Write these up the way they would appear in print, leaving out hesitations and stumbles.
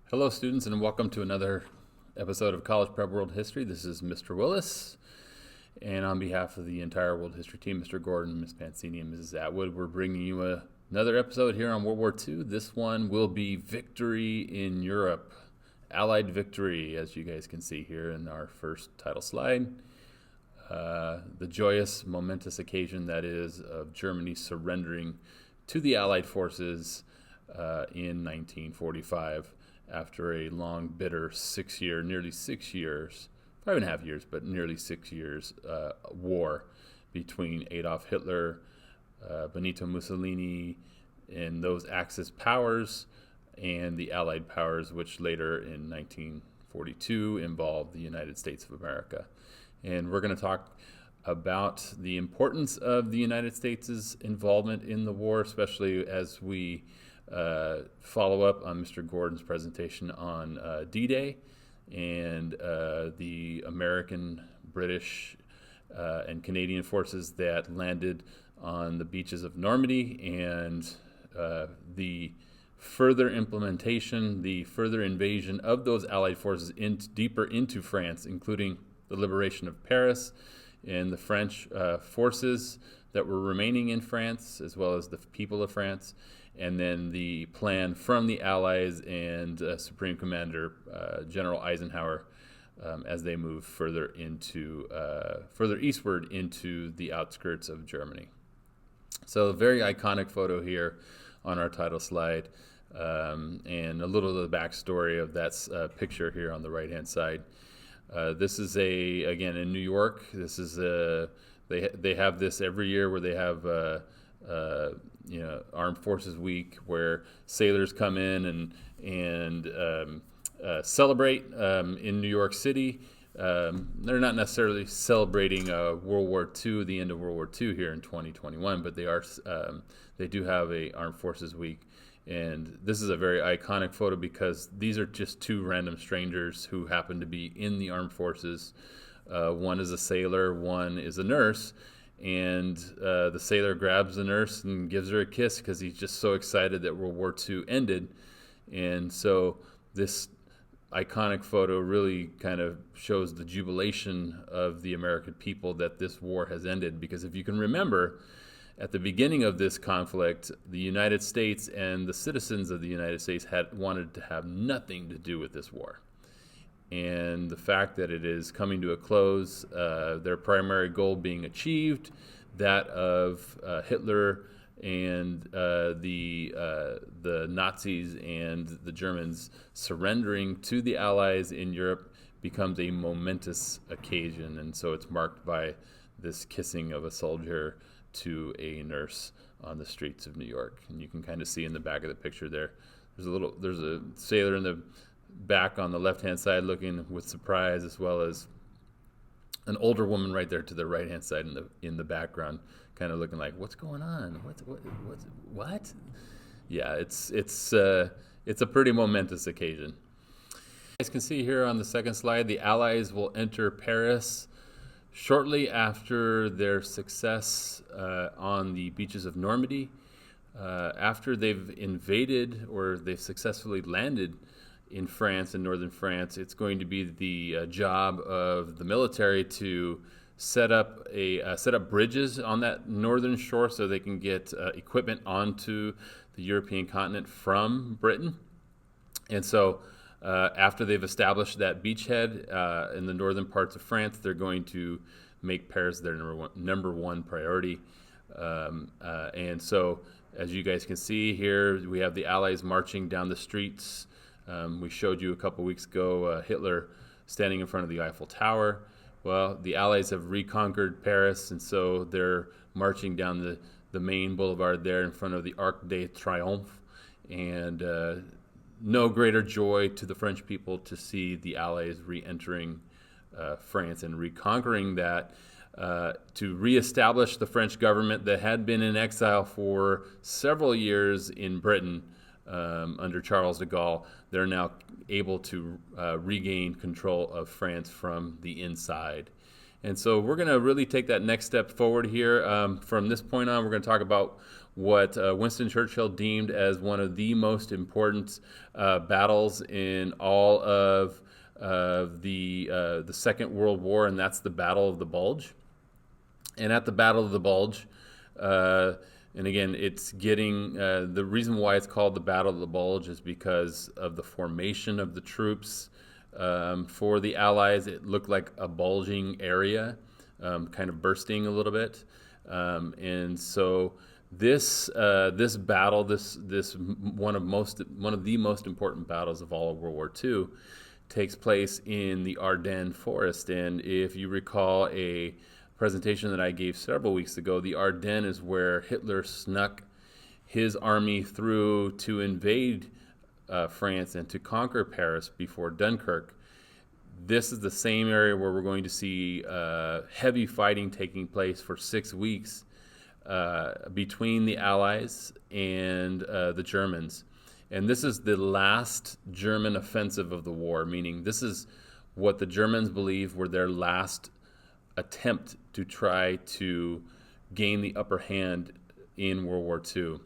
Hello, students, and welcome to another episode of College Prep World History. This is Mr. Willis, and on behalf of the entire World History team, Mr. Gordon, Ms. Pancini, and Mrs. Atwood, we're bringing you another episode here on World War II. This one will be Victory in Europe, Allied victory, as you guys can see here in our first title slide. The joyous, momentous occasion that is of Germany surrendering to the Allied forces in 1945. After a long, bitter nearly 6 years, 5.5 years, but nearly 6 years war between Adolf Hitler, Benito Mussolini, and those Axis powers, and the Allied powers, which later in 1942 involved the United States of America. And we're going to talk about the importance of the United States' involvement in the war, especially as we follow up on Mr. Gordon's presentation on D-Day and the American, British, and Canadian forces that landed on the beaches of Normandy, and the further implementation, the further invasion of those Allied forces deeper into France, including the liberation of Paris and the French forces that were remaining in France, as well as the people of France, and then the plan from the Allies and Supreme Commander General Eisenhower as they move further eastward into the outskirts of Germany. So a very iconic photo here on our title slide, and a little of the backstory of that picture here on the right-hand side. This is again in New York. This is they have this every year where they have Armed Forces Week, where sailors come in and celebrate in New York City. They're not necessarily celebrating World War II, the end of World War II here in 2021, but they do have a Armed Forces Week. And this is a very iconic photo because these are just two random strangers who happen to be in the armed forces. One is a sailor, one is a nurse. And the sailor grabs the nurse and gives her a kiss because he's just so excited that World War II ended. And so this iconic photo really kind of shows the jubilation of the American people that this war has ended. Because if you can remember, at the beginning of this conflict, the United States and the citizens of the United States had wanted to have nothing to do with this war. And the fact that it is coming to a close, their primary goal being achieved, that of Hitler and the Nazis and the Germans surrendering to the Allies in Europe, becomes a momentous occasion. And so it's marked by this kissing of a soldier to a nurse on the streets of New York. And you can kind of see in the back of the picture there's a sailor in the back on the left-hand side looking with surprise, as well as an older woman right there to the right-hand side in the background, kind of looking like, what's going on? What? Yeah, it's a pretty momentous occasion. You guys can see here on the second slide, the Allies will enter Paris shortly after their success on the beaches of Normandy. After they've invaded, or they've successfully landed in France, in northern France, it's going to be the job of the military to set up bridges on that northern shore so they can get equipment onto the European continent from Britain. And so after they've established that beachhead in the northern parts of France, they're going to make Paris their number one priority. And so, as you guys can see here, we have the Allies marching down the streets. We showed you a couple weeks ago Hitler standing in front of the Eiffel Tower. Well, the Allies have reconquered Paris, and so they're marching down the main boulevard there in front of the Arc de Triomphe. And no greater joy to the French people to see the Allies re-entering France and reconquering that, to reestablish the French government that had been in exile for several years in Britain under Charles de Gaulle. They're now able to regain control of France from the inside. And so we're going to really take that next step forward here. From this point on, we're going to talk about what Winston Churchill deemed as one of the most important battles in all of the Second World War, and that's the Battle of the Bulge. And at the Battle of the Bulge, and again, it's getting the reason why it's called the Battle of the Bulge is because of the formation of the troops. For the Allies, it looked like a bulging area, kind of bursting a little bit, and so this battle, this one of the most important battles of all of World War II, takes place in the Ardennes Forest. And if you recall a presentation that I gave several weeks ago, the Ardennes is where Hitler snuck his army through to invade France and to conquer Paris before Dunkirk. This is the same area where we're going to see heavy fighting taking place for 6 weeks between the Allies and the Germans. And this is the last German offensive of the war, meaning this is what the Germans believe were their last attempt to try to gain the upper hand in World War II.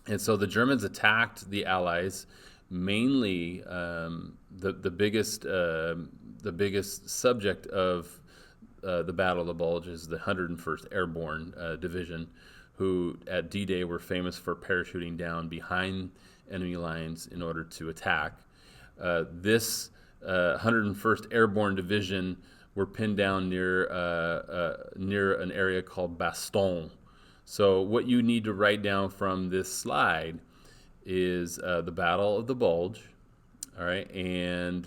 And so the Germans attacked the Allies, mainly the biggest subject of the Battle of the Bulge is the 101st Airborne Division, who at D-Day were famous for parachuting down behind enemy lines in order to attack. This 101st Airborne Division were pinned down near an area called Bastogne. So what you need to write down from this slide is the Battle of the Bulge, all right, and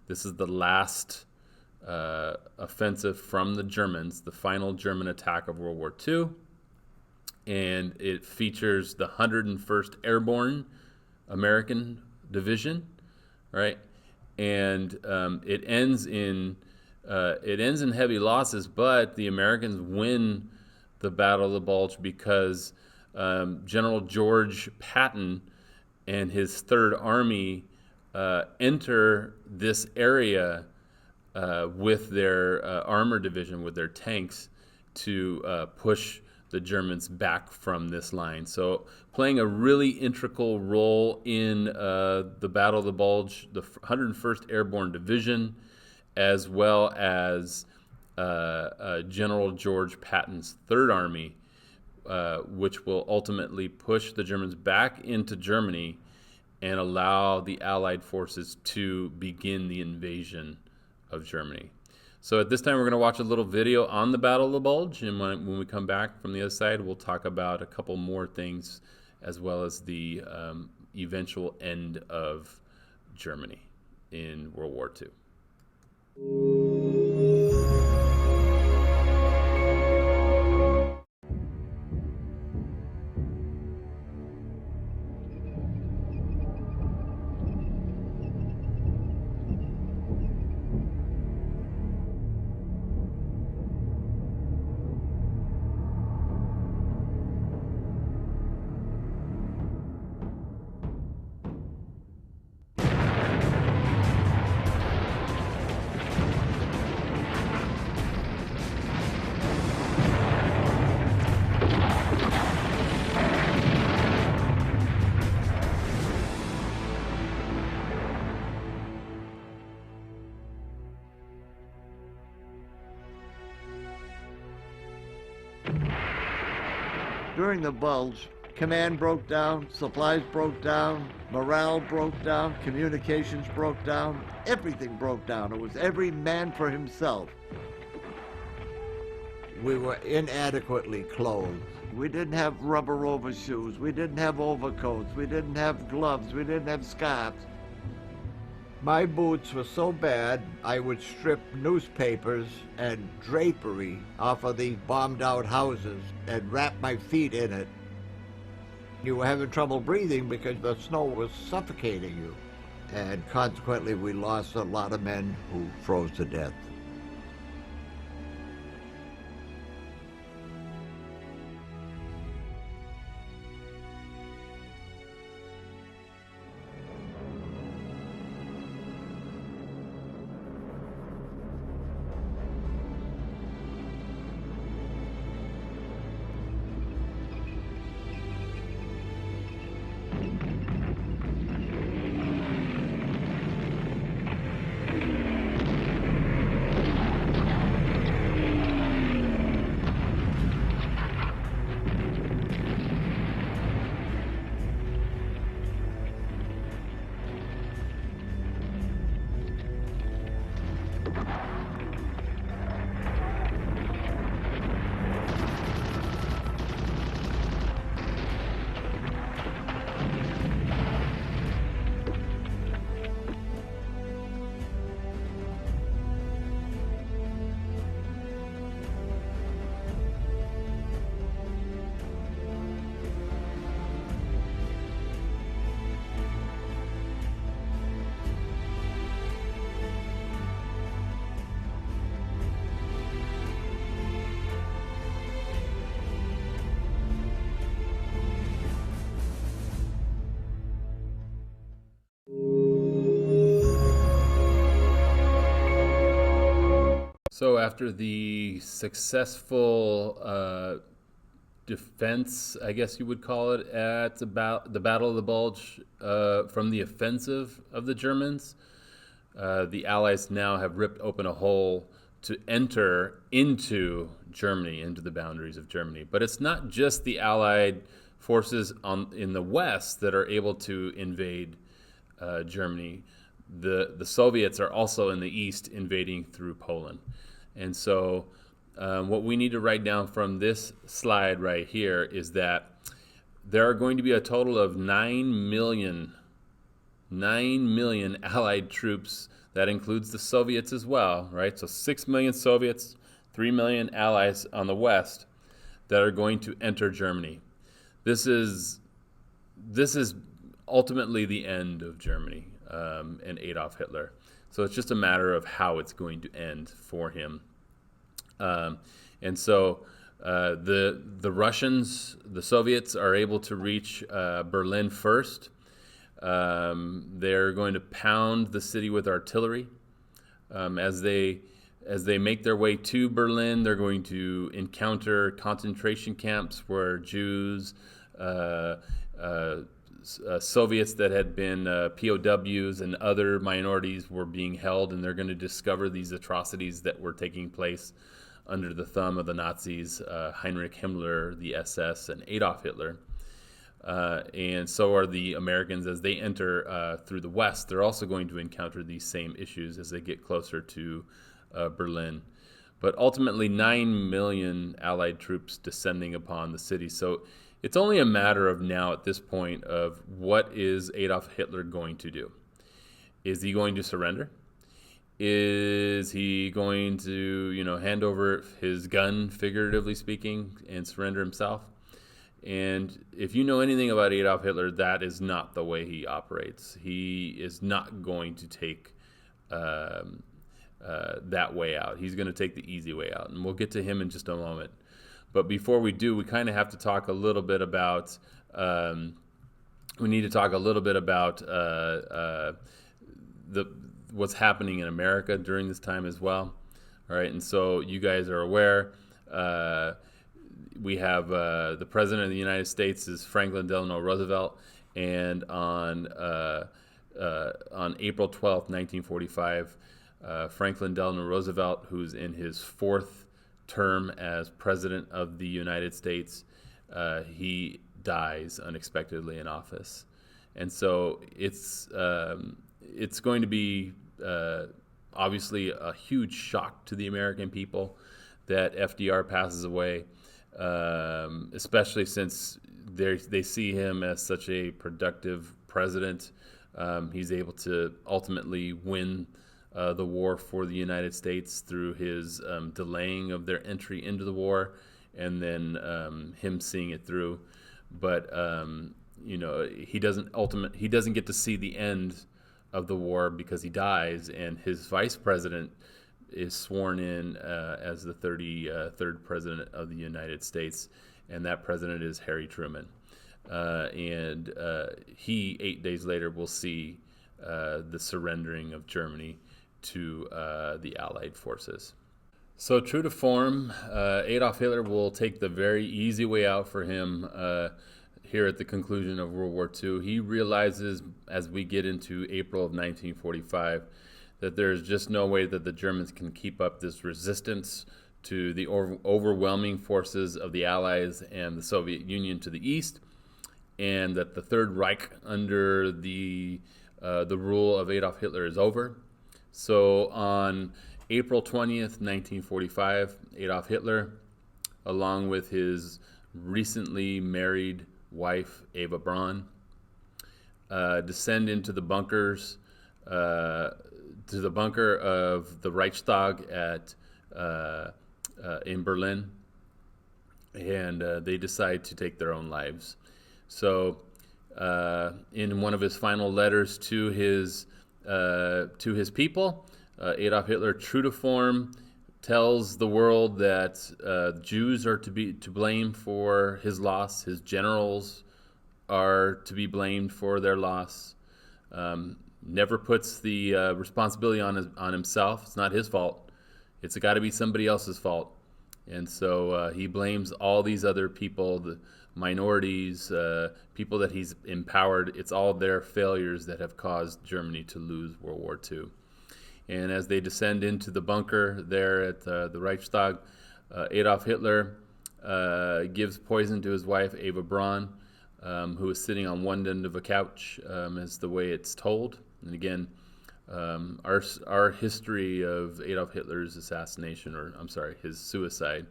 this is the last offensive from the Germans, the final German attack of World War II, and it features the 101st Airborne American Division, right, and it ends in heavy losses, but the Americans win the Battle of the Bulge because General George Patton and his Third Army enter this area with their armor division, with their tanks, to push the Germans back from this line. So playing a really integral role in the Battle of the Bulge, the 101st Airborne Division, as well as General George Patton's Third Army, which will ultimately push the Germans back into Germany and allow the Allied forces to begin the invasion of Germany. So at this time, we're going to watch a little video on the Battle of the Bulge, and when we come back from the other side, we'll talk about a couple more things, as well as the eventual end of Germany in World War II. During the Bulge, command broke down, supplies broke down, morale broke down, communications broke down, everything broke down. It was every man for himself. We were inadequately clothed. We didn't have rubber overshoes, we didn't have overcoats, we didn't have gloves, we didn't have scarves. My boots were so bad, I would strip newspapers and drapery off of the bombed out houses and wrap my feet in it. You were having trouble breathing because the snow was suffocating you. And consequently, we lost a lot of men who froze to death. So after the successful defense, I guess you would call it, at about the Battle of the Bulge from the offensive of the Germans, the Allies now have ripped open a hole to enter into Germany, into the boundaries of Germany. But it's not just the Allied forces in the West that are able to invade Germany. The Soviets are also in the East invading through Poland. And so what we need to write down from this slide right here is that there are going to be a total of 9 million Allied troops. That includes the Soviets as well, right? So 6 million Soviets, 3 million Allies on the West that are going to enter Germany. This is ultimately the end of Germany and Adolf Hitler. So it's just a matter of how it's going to end for him. And so the Russians, the Soviets, are able to reach Berlin first. They're going to pound the city with artillery. As they make their way to Berlin, they're going to encounter concentration camps where Jews, Soviets that had been POWs, and other minorities were being held, and they're going to discover these atrocities that were taking place under the thumb of the Nazis, Heinrich Himmler, the SS, and Adolf Hitler. And so are the Americans as they enter through the West. They're also going to encounter these same issues as they get closer to Berlin. But ultimately, 9 million Allied troops descending upon the city. So it's only a matter of now at this point of what is Adolf Hitler going to do? Is he going to surrender? Is he going to, hand over his gun, figuratively speaking, and surrender himself? And if you know anything about Adolf Hitler, that is not the way he operates. He is not going to take that way out. He's going to take the easy way out. And we'll get to him in just a moment. But before we do, we kind of have to talk a little bit about, what's happening in America during this time as well. All right, and so you guys are aware, we have the President of the United States is Franklin Delano Roosevelt, and on April 12th, 1945, Franklin Delano Roosevelt, who's in his fourth term as President of the United States, he dies unexpectedly in office. And so it's going to be obviously a huge shock to the American people that FDR passes away, especially since they see him as such a productive president. He's able to ultimately win the war for the United States through his delaying of their entry into the war, and then him seeing it through. But he doesn't get to see the end of the war because he dies, and his vice president is sworn in as the 33rd president of the United States, and that president is Harry Truman. And he, 8 days later, will see the surrendering of Germany to the Allied forces. So true to form, Adolf Hitler will take the very easy way out for him here at the conclusion of World War II. He realizes as we get into April of 1945 that there's just no way that the Germans can keep up this resistance to the overwhelming forces of the Allies and the Soviet Union to the east, and that the Third Reich under the rule of Adolf Hitler is over. So on April 20th, 1945, Adolf Hitler, along with his recently married wife, Eva Braun, descend into the bunkers, to the bunker of the Reichstag in Berlin, and they decide to take their own lives. So in one of his final letters to his people, Adolf Hitler, true to form, tells the world that Jews are to blame for his loss. His generals are to be blamed for their loss. Never puts the responsibility on himself. It's not his fault. It's got to be somebody else's fault. And so he blames all these other people, the minorities, people that he's empowered. It's all their failures that have caused Germany to lose World War II. And as they descend into the bunker there at the Reichstag, Adolf Hitler gives poison to his wife, Eva Braun, who is sitting on one end of a couch, is the way it's told. And again, our history of Adolf Hitler's assassination, or I'm sorry, his suicide,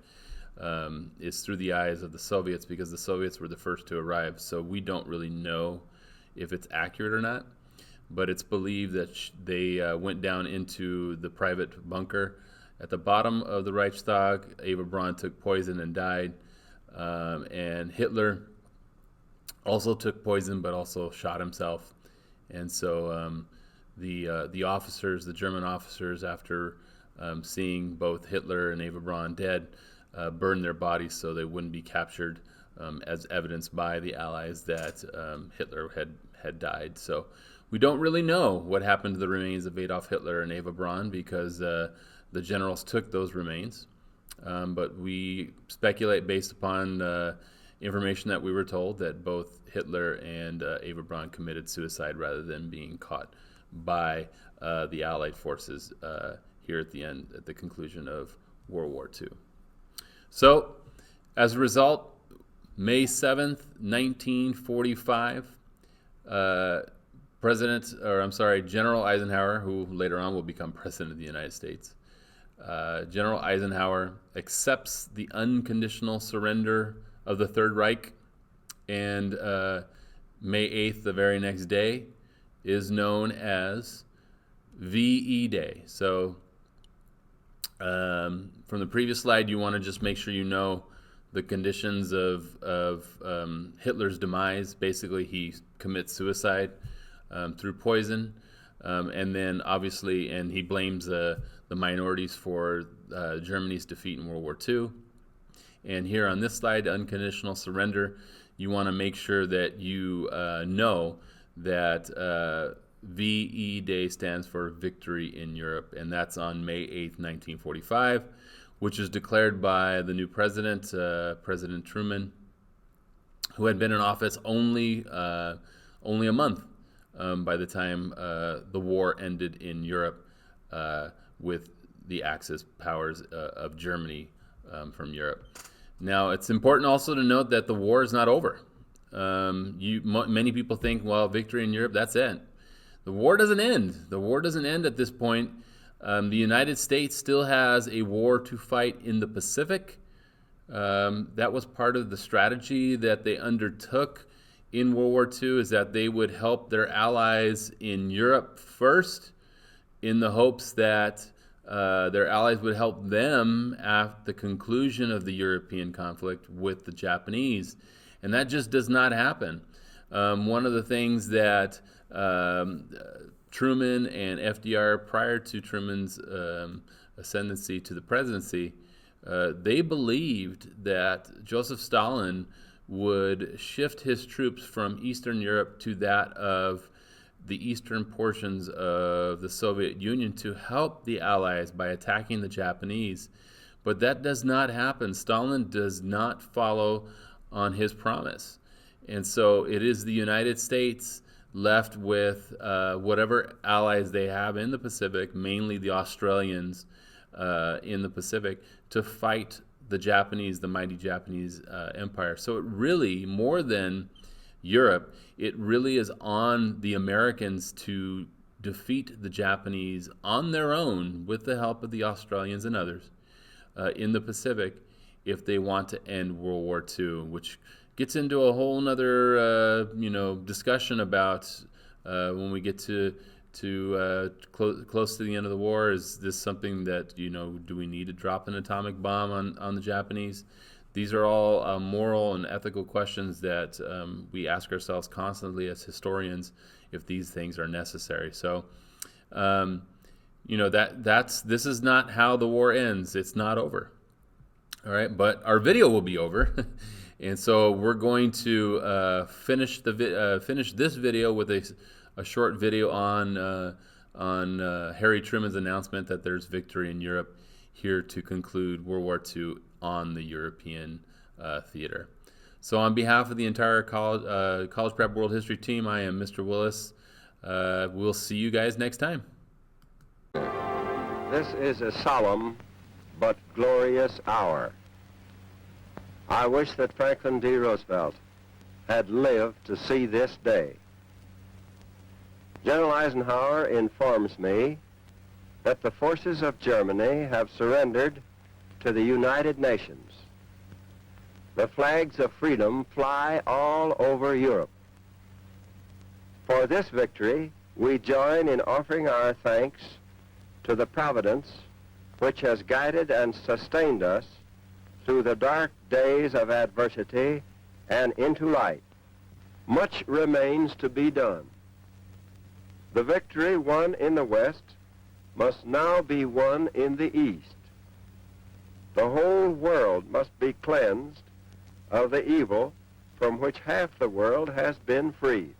is through the eyes of the Soviets, because the Soviets were the first to arrive. So we don't really know if it's accurate or not, but it's believed that they went down into the private bunker at the bottom of the Reichstag. Eva Braun took poison and died, and Hitler also took poison, but also shot himself. And so the officers, the German officers, after seeing both Hitler and Eva Braun dead, burned their bodies so they wouldn't be captured, as evidenced by the Allies that Hitler had died. So we don't really know what happened to the remains of Adolf Hitler and Eva Braun, because the generals took those remains. But we speculate based upon information that we were told that both Hitler and Eva Braun committed suicide rather than being caught by the Allied forces here at the conclusion of World War II. So, as a result, May 7th, 1945, General Eisenhower, who later on will become President of the United States, General Eisenhower accepts the unconditional surrender of the Third Reich, and May 8th, the very next day, is known as VE Day. So from the previous slide, you want to just make sure you know the conditions of Hitler's demise. Basically, he commits suicide through poison, and then obviously, and he blames the minorities for Germany's defeat in World War II. And here on this slide, unconditional surrender, you want to make sure that you know that VE Day stands for Victory in Europe, and that's on May 8th, 1945, which is declared by the new president, President Truman, who had been in office only a month by the time the war ended in Europe, with the Axis powers of Germany from Europe. Now, it's important also to note that the war is not over. Many people think, well, victory in Europe, that's it. The war doesn't end. The war doesn't end at this point. The United States still has a war to fight in the Pacific. That was part of the strategy that they undertook in World War II, is that they would help their allies in Europe first, in the hopes that their allies would help them at the conclusion of the European conflict with the Japanese. And that just does not happen. One of the things that Truman and FDR, prior to Truman's ascendancy to the presidency, they believed that Joseph Stalin would shift his troops from Eastern Europe to that of the eastern portions of the Soviet Union to help the Allies by attacking the Japanese. But that does not happen. Stalin does not follow on his promise. And so it is the United States left with whatever allies they have in the Pacific, mainly the Australians in the Pacific, to fight the Japanese, the mighty Japanese empire. So it really, more than Europe, it really is on the Americans to defeat the Japanese on their own with the help of the Australians and others in the Pacific if they want to end World War II, which gets into a whole nother discussion about when we get to close to the end of the war. Is this something that, do we need to drop an atomic bomb on the Japanese? These are all moral and ethical questions that we ask ourselves constantly as historians, if these things are necessary. So, this is not how the war ends. It's not over. All right, but our video will be over, and so we're going to finish this video with a short video on Harry Truman's announcement that there's victory in Europe here to conclude World War II on the European theater. So on behalf of the entire College Prep World History team, I am Mr. Willis. We'll see you guys next time. This is a solemn but glorious hour. I wish that Franklin D. Roosevelt had lived to see this day. General Eisenhower informs me that the forces of Germany have surrendered to the United Nations. The flags of freedom fly all over Europe. For this victory, we join in offering our thanks to the Providence which has guided and sustained us through the dark days of adversity and into light. Much remains to be done. The victory won in the West must now be won in the East. The whole world must be cleansed of the evil from which half the world has been freed.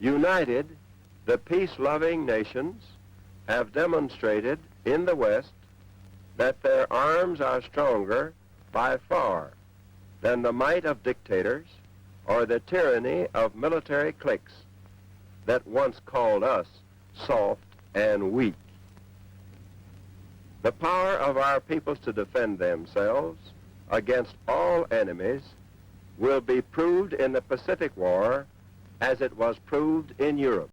United, the peace-loving nations have demonstrated in the West that their arms are stronger by far than the might of dictators or the tyranny of military cliques that once called us soft and weak. The power of our peoples to defend themselves against all enemies will be proved in the Pacific War as it was proved in Europe.